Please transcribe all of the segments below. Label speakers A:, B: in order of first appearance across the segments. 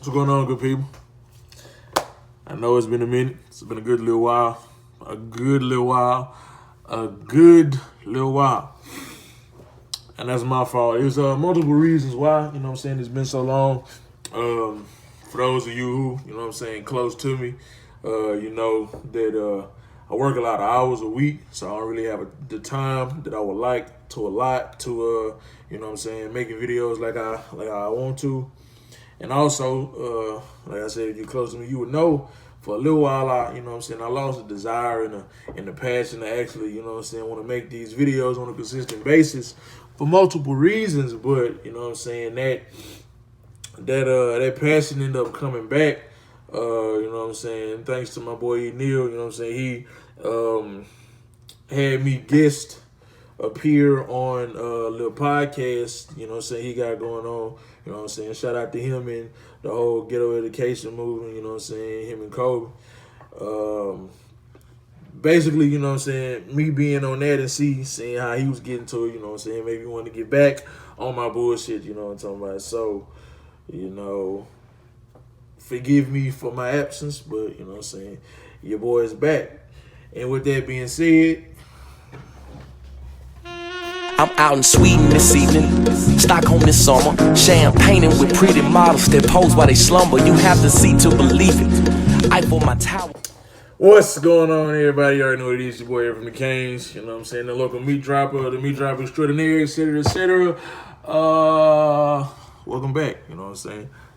A: What's going on, good people? I know it's been a minute. It's been a good little while. And that's my fault. There's multiple reasons why, it's been so long. For those of you who, close to me, you know that I work a lot of hours a week, so I don't really have the time that I would like to allot to, making videos like I want to. And also, like I said, if you're close to me, you would know for a little while, I lost the desire and the passion to actually, want to make these videos on a consistent basis for multiple reasons. But, that passion ended up coming back, thanks to my boy Neil, he had me guest appear on a little podcast, he got going on, shout out to him and the whole ghetto education movement, him and Kobe. Basically, me being on that and seeing how he was getting to it, maybe wanted to get back on my bullshit, what I'm talking about. So, forgive me for my absence, but, your boy is back. And with that being said,
B: I'm out in Sweden this evening, Stockholm this summer, champagning with pretty models that pose while they slumber. You have to see to believe it. Eiffel my tower.
A: What's going on, everybody? You already know it is your boy here from the Canes. The local meat dropper, the meat dropper extraordinaire, etc. Welcome back.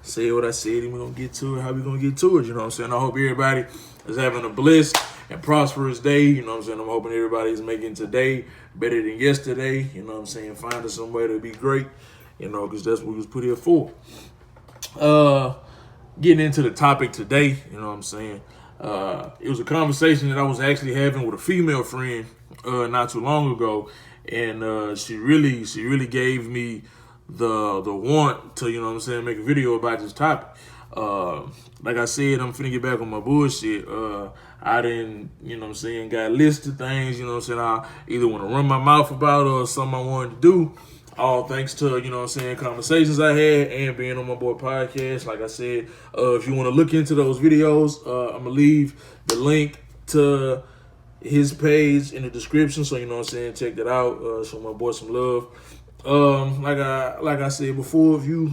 A: Say what I said, and we're gonna get to it. How we gonna get to it? I hope everybody is having a blessed and prosperous day. I'm hoping everybody is making today better than yesterday. Finding some way to be great. Because that's what we was put here for. Getting into the topic today. It was a conversation that I was actually having with a female friend not too long ago, and she really gave me the want to make a video about this topic. Like I said, I'm finna get back on my bullshit. I didn't, got a list of things, I either want to run my mouth about or something I wanted to do. All thanks to, conversations I had and being on my boy podcast. Like I said, if you want to look into those videos, I'm going to leave the link to his page in the description. So, check that out. Show my boy some love. Like I said before, if you,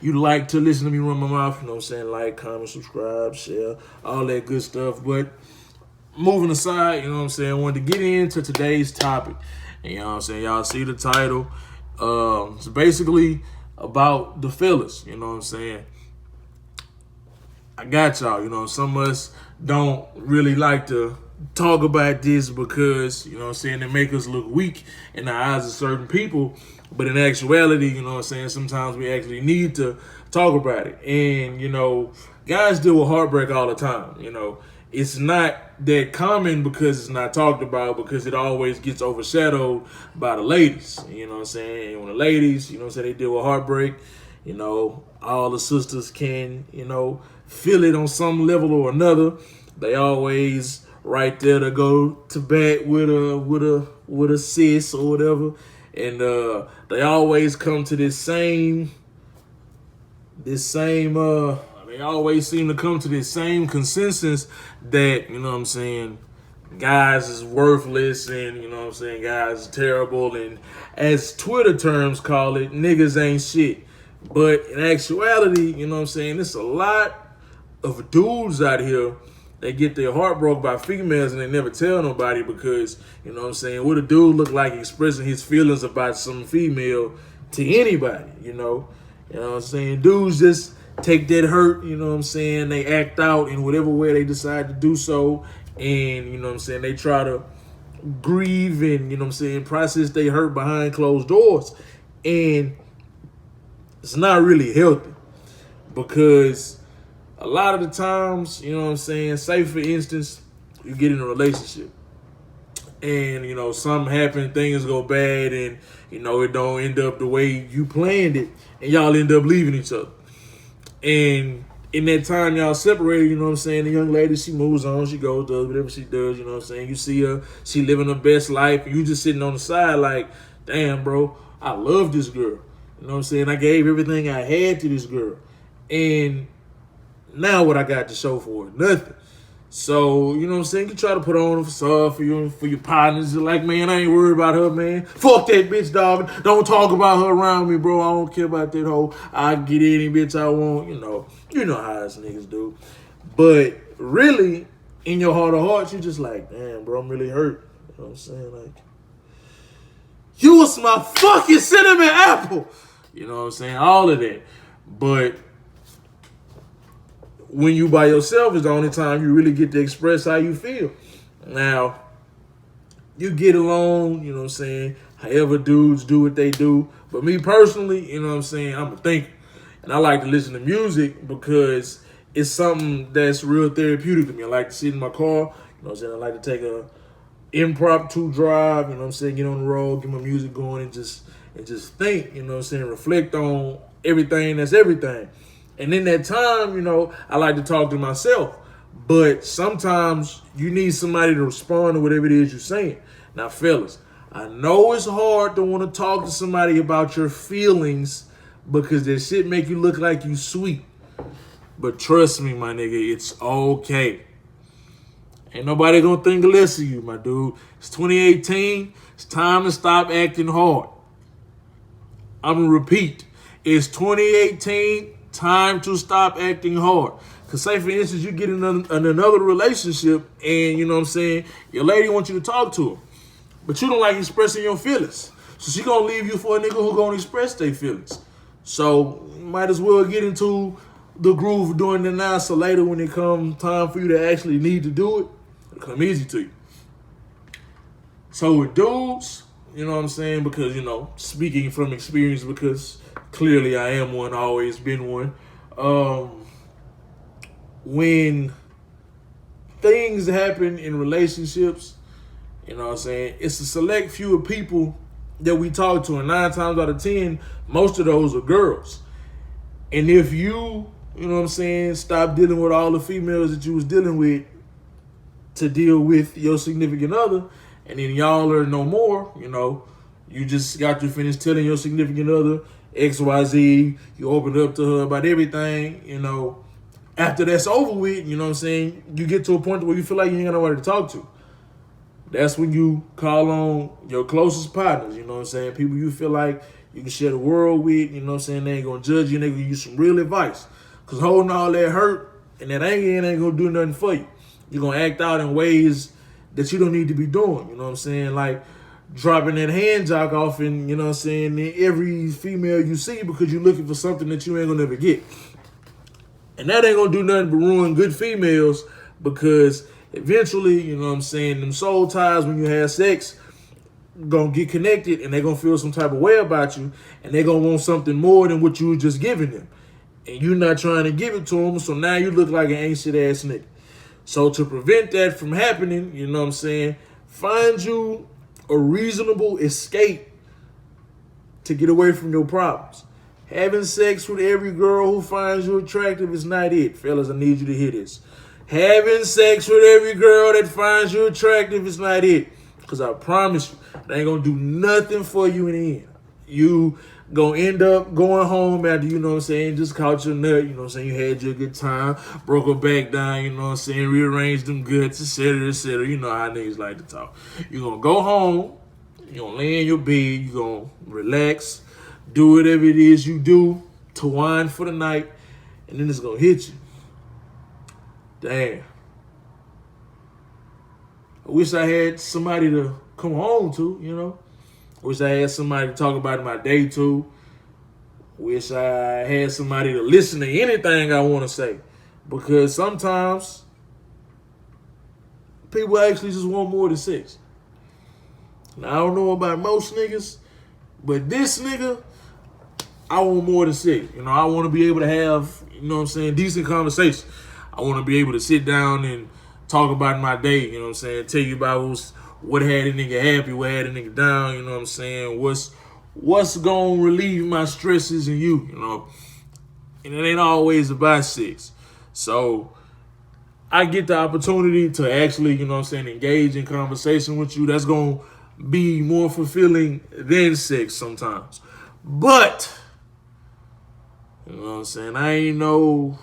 A: you like to listen to me run my mouth, like, comment, subscribe, share, all that good stuff. But moving aside, I wanted to get into today's topic. And y'all see the title. It's basically about the fellas, I got y'all, some of us don't really like to talk about this because, they make us look weak in the eyes of certain people. But in actuality, sometimes we actually need to talk about it. And, guys deal with heartbreak all the time, It's not that common because it's not talked about, because it always gets overshadowed by the ladies, And when the ladies, they deal with heartbreak, all the sisters can, feel it on some level or another. They always right there to go to bat with a sis or whatever. And they always come to they always seem to come to this same consensus that, guys is worthless and, guys is terrible. And as Twitter terms call it, niggas ain't shit. But in actuality, it's a lot of dudes out here that get their heart broke by females and they never tell nobody because, what a dude look like expressing his feelings about some female to anybody, Dudes just take that hurt, they act out in whatever way they decide to do so. And, they try to grieve and, process their hurt behind closed doors. And it's not really healthy because a lot of the times, say for instance, you get in a relationship and, something happen, things go bad and, it don't end up the way you planned it and y'all end up leaving each other. And in that time y'all separated, the young lady, she moves on, she goes, does whatever she does, you see her, she living her best life, and you just sitting on the side like, damn, bro, I love this girl. I gave everything I had to this girl. And now what I got to show for it? Nothing. So, you know what I'm saying? You try to put on a facade for your partners. You're like, man, I ain't worried about her, man. Fuck that bitch, dog. Don't talk about her around me, bro. I don't care about that hoe. I get any bitch I want. You know how us niggas do. But really, in your heart of hearts, you're just like, damn, bro, I'm really hurt. You know what I'm saying? Like, you was my fucking cinnamon apple. You know what I'm saying? All of that. But when you by yourself is the only time you really get to express how you feel. Now, you get along, you know what I'm saying, however dudes do what they do. But me personally, you know what I'm saying, I'm a thinker. And I like to listen to music because it's something that's real therapeutic to me. I like to sit in my car, you know what I'm saying, I like to take a impromptu drive, you know what I'm saying, get on the road, get my music going and just think, you know what I'm saying, reflect on everything that's everything. And in that time, you know, I like to talk to myself. But sometimes you need somebody to respond to whatever it is you're saying. Now, fellas, I know it's hard to want to talk to somebody about your feelings because that shit make you look like you sweet. But trust me, my nigga, it's okay. Ain't nobody gonna think less of you, my dude. It's 2018. It's time to stop acting hard. I'm gonna repeat. It's 2018. Time to stop acting hard. Because say, for instance, you get in another relationship and, you know what I'm saying, your lady wants you to talk to her. But you don't like expressing your feelings. So she going to leave you for a nigga who going to express their feelings. So you might as well get into the groove of doing it now so later when it comes time for you to actually need to do it, it'll come easy to you. So with dudes, you know what I'm saying, because, you know, speaking from experience, because clearly I am one, always been one. When things happen in relationships, you know what I'm saying, it's a select few of people that we talk to, and 9 times out of 10, most of those are girls. And if you know what I'm saying, stop dealing with all the females that you was dealing with to deal with your significant other, and then y'all are no more, you know, you just got to finish telling your significant other XYZ, you opened up to her about everything, you know. After that's over with, you know what I'm saying, you get to a point where you feel like you ain't got nobody to talk to. That's when you call on your closest partners, you know what I'm saying, people you feel like you can share the world with, you know what I'm saying, they ain't gonna judge you and they gonna give you some real advice. Because holding all that hurt and that anger ain't gonna do nothing for you. You're gonna act out in ways that you don't need to be doing, you know what I'm saying, like dropping that hand jock off in, you know what I'm saying, in every female you see because you're looking for something that you ain't gonna never get. And that ain't gonna do nothing but ruin good females because eventually, you know what I'm saying, them soul ties when you have sex gonna get connected and they're gonna feel some type of way about you and they're gonna want something more than what you were just giving them. And you're not trying to give it to them, so now you look like an ancient ass nigga. So to prevent that from happening, you know what I'm saying, find you a reasonable escape to get away from your problems. Having sex with every girl who finds you attractive is not it. Fellas, I need you to hear this. Having sex with every girl that finds you attractive is not it. Because I promise you, they ain't going to do nothing for you in the end. You going to end up going home after, you know what I'm saying, just caught your nut, you know what I'm saying, you had your good time, broke her back down, you know what I'm saying, rearranged them guts, etc., etc. You know how niggas like to talk. You're going to go home, you're going to lay in your bed, you're going to relax, do whatever it is you do to wind for the night, and then it's going to hit you. Damn. I wish I had somebody to come home to, you know. I wish I had somebody to talk about my day to. Wish I had somebody to listen to anything I want to say. Because sometimes people actually just want more than sex. Now, I don't know about most niggas, but this nigga, I want more than sex. You know, I want to be able to have, you know what I'm saying, decent conversation. I want to be able to sit down and talk about my day, you know what I'm saying, tell you about what had a nigga happy, what had a nigga down, you know what I'm saying, what's gonna relieve my stresses in you, you know. And it ain't always about sex. So I get the opportunity to actually, you know what I'm saying, engage in conversation with you. That's gonna be more fulfilling than sex sometimes. But You know what I'm saying? I ain't no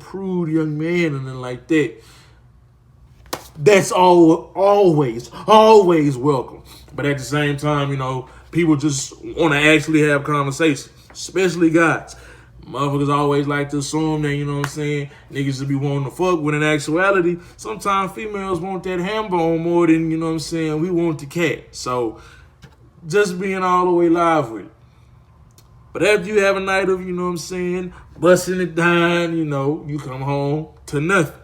A: prude young man or nothing like that. That's always welcome. But at the same time, you know, people just want to actually have conversations, especially guys. Motherfuckers always like to assume that, you know what I'm saying, niggas should be wanting to fuck, when in actuality, sometimes females want that ham bone more than, you know what I'm saying, we want the cat. So, just being all the way live with it. But after you have a night of, you know what I'm saying, busting it down, you know, you come home to nothing.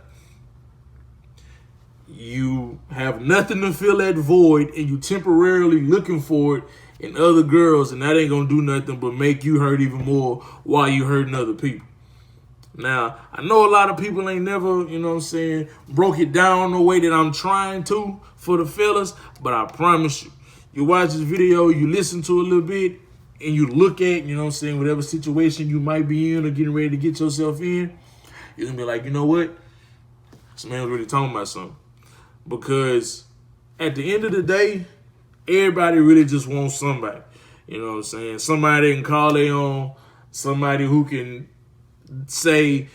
A: You have nothing to fill that void, and you temporarily looking for it in other girls, and that ain't gonna do nothing but make you hurt even more while you hurting other people. Now, I know a lot of people ain't never, you know what I'm saying, broke it down the way that I'm trying to for the fellas, but I promise you, you watch this video, you listen to it a little bit, and you look at, you know what I'm saying, whatever situation you might be in or getting ready to get yourself in, you're gonna be like, you know what? This man was really talking about something. Because at the end of the day, everybody really just wants somebody. You know what I'm saying? Somebody they can call their own, somebody who can say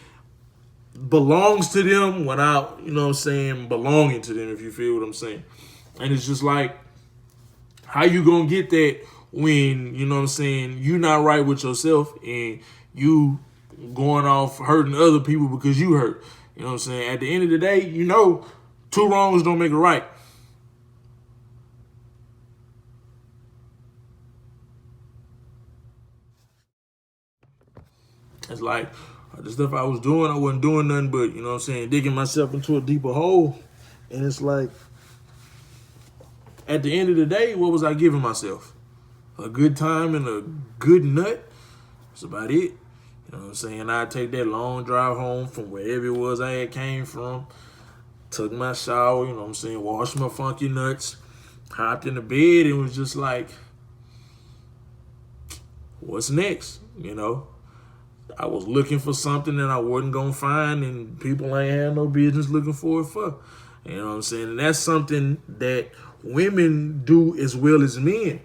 A: belongs to them without, you know what I'm saying, belonging to them, if you feel what I'm saying. And it's just like, how you gonna get that when, you know what I'm saying, you not right with yourself and you going off hurting other people because you hurt. You know what I'm saying? At the end of the day, you know, two wrongs don't make a right. It's like the stuff I was doing, I wasn't doing nothing but, you know what I'm saying, digging myself into a deeper hole. And it's like, at the end of the day, what was I giving myself? A good time and a good nut? That's about it. You know what I'm saying? I'd take that long drive home from wherever it was I had came from, took my shower, you know what I'm saying, washed my funky nuts, hopped in the bed, and was just like, what's next? You know? I was looking for something that I wasn't going to find, and people ain't had no business looking for it for. You know what I'm saying? And that's something that women do as well as men.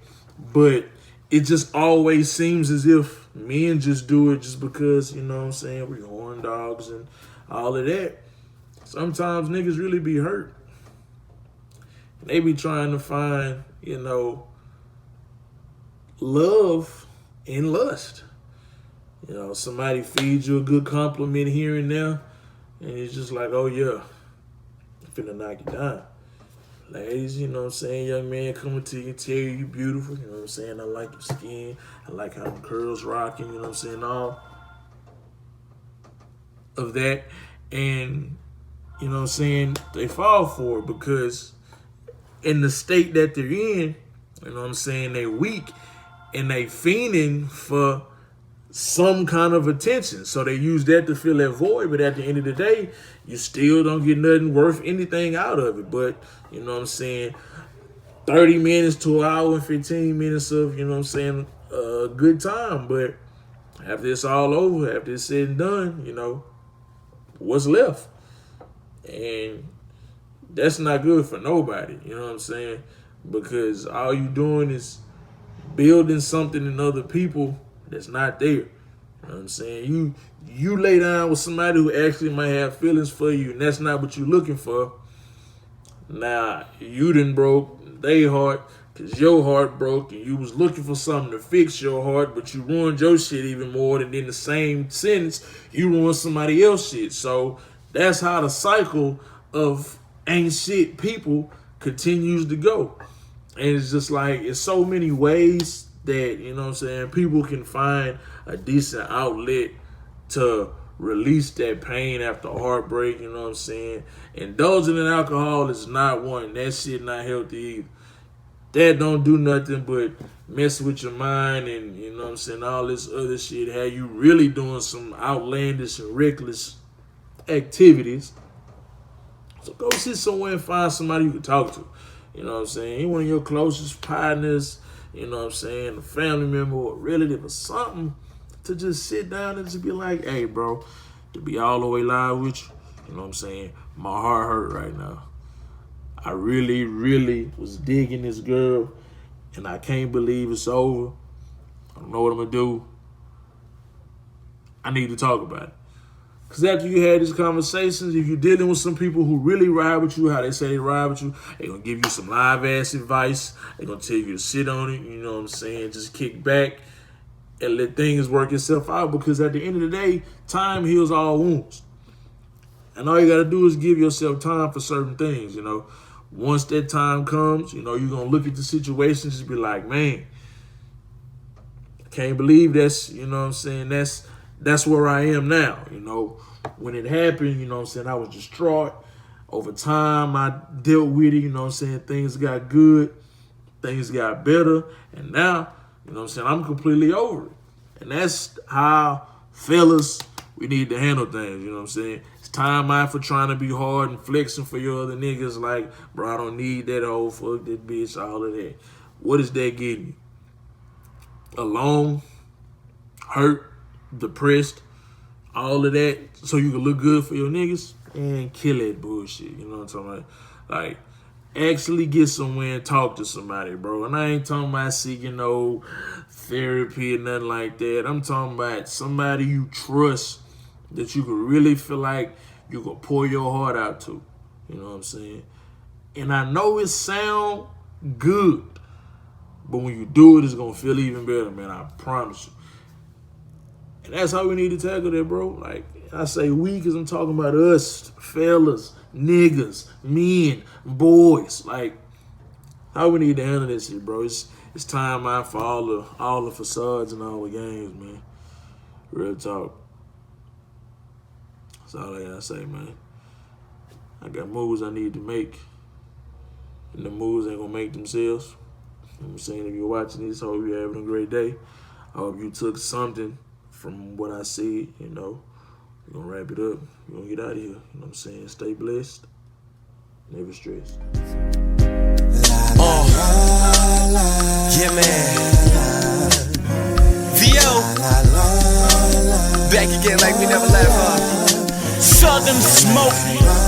A: But it just always seems as if men just do it just because, you know what I'm saying, we horn dogs and all of that. Sometimes niggas really be hurt. They be trying to find, you know, love in lust. You know, somebody feeds you a good compliment here and there, and it's just like, oh yeah, I'm finna knock you down. Ladies, you know what I'm saying, young man coming to you, tell you beautiful, you know what I'm saying, I like your skin, I like how the curls rocking, you know what I'm saying, all of that. And, you know what I'm saying, they fall for it because in the state that they're in, you know what I'm saying, they weak and they fiending for some kind of attention. So they use that to fill that void, but at the end of the day, you still don't get nothing worth anything out of it. But, you know what I'm saying, 30 minutes to an hour and 15 minutes of, you know what I'm saying, a good time. But after it's all over, after it's said and done, you know, what's left? And that's not good for nobody, you know what I'm saying? Because all you doing is building something in other people that's not there. You know what I'm saying? You lay down with somebody who actually might have feelings for you, and that's not what you're looking for. Now, you done broke their heart because your heart broke, and you was looking for something to fix your heart, but you ruined your shit even more, and in the same sentence, you ruined somebody else's shit. So that's how the cycle of ain't shit people continues to go. And it's just like, it's so many ways that, you know what I'm saying, people can find a decent outlet to release that pain after heartbreak, you know what I'm saying? Indulging in alcohol is not one. That shit not healthy either. That don't do nothing but mess with your mind and, you know what I'm saying, all this other shit, have you really doing some outlandish and reckless activities. So go sit somewhere and find somebody you can talk to. You know what I'm saying? One of your closest partners, you know what I'm saying, a family member or a relative or something, to just sit down and just be like, hey, bro, to be all the way live with you know what I'm saying, my heart hurt right now. I really, really was digging this girl, and I can't believe it's over. I don't know what I'm going to do. I need to talk about it. Because after you had these conversations, if you're dealing with some people who really ride with you, how they say they ride with you, they're going to give you some live-ass advice. They're going to tell you to sit on it, you know what I'm saying? Just kick back and let things work itself out, because at the end of the day, time heals all wounds. And all you got to do is give yourself time for certain things, you know. Once that time comes, you know, you're going to look at the situation and just be like, man, I can't believe that's, you know what I'm saying, that's where I am now, you know. When it happened, you know what I'm saying, I was distraught. Over time, I dealt with it, you know what I'm saying. Things got good. Things got better. And now, you know what I'm saying, I'm completely over it. And that's how fellas, we need to handle things, you know what I'm saying. It's time out for trying to be hard and flexing for your other niggas like, bro, I don't need that old fuck that bitch, all of that. What is that getting you? Alone, hurt, depressed, all of that, so you can look good for your niggas, and kill that bullshit. You know what I'm talking about? Like, actually get somewhere and talk to somebody, bro. And I ain't talking about seeking no therapy or nothing like that. I'm talking about somebody you trust that you can really feel like you can pour your heart out to. You know what I'm saying? And I know it sound good, but when you do it, it's gonna feel even better, man. I promise you. And that's how we need to tackle that, bro. Like, I say we because I'm talking about us, fellas, niggas, men, boys. Like, how we need to handle this shit, bro. It's time out for all the facades and all the games, man. Real talk. That's all I gotta say, man. I got moves I need to make, and the moves ain't gonna make themselves. I'm saying, if you're watching this, I hope you're having a great day. I hope you took something from what I see, you know. We're gonna wrap it up. We're gonna get out of here. You know what I'm saying? Stay blessed. Never stressed.
B: Yeah, man. VO. Back again like we never left, huh? Southern Smoke.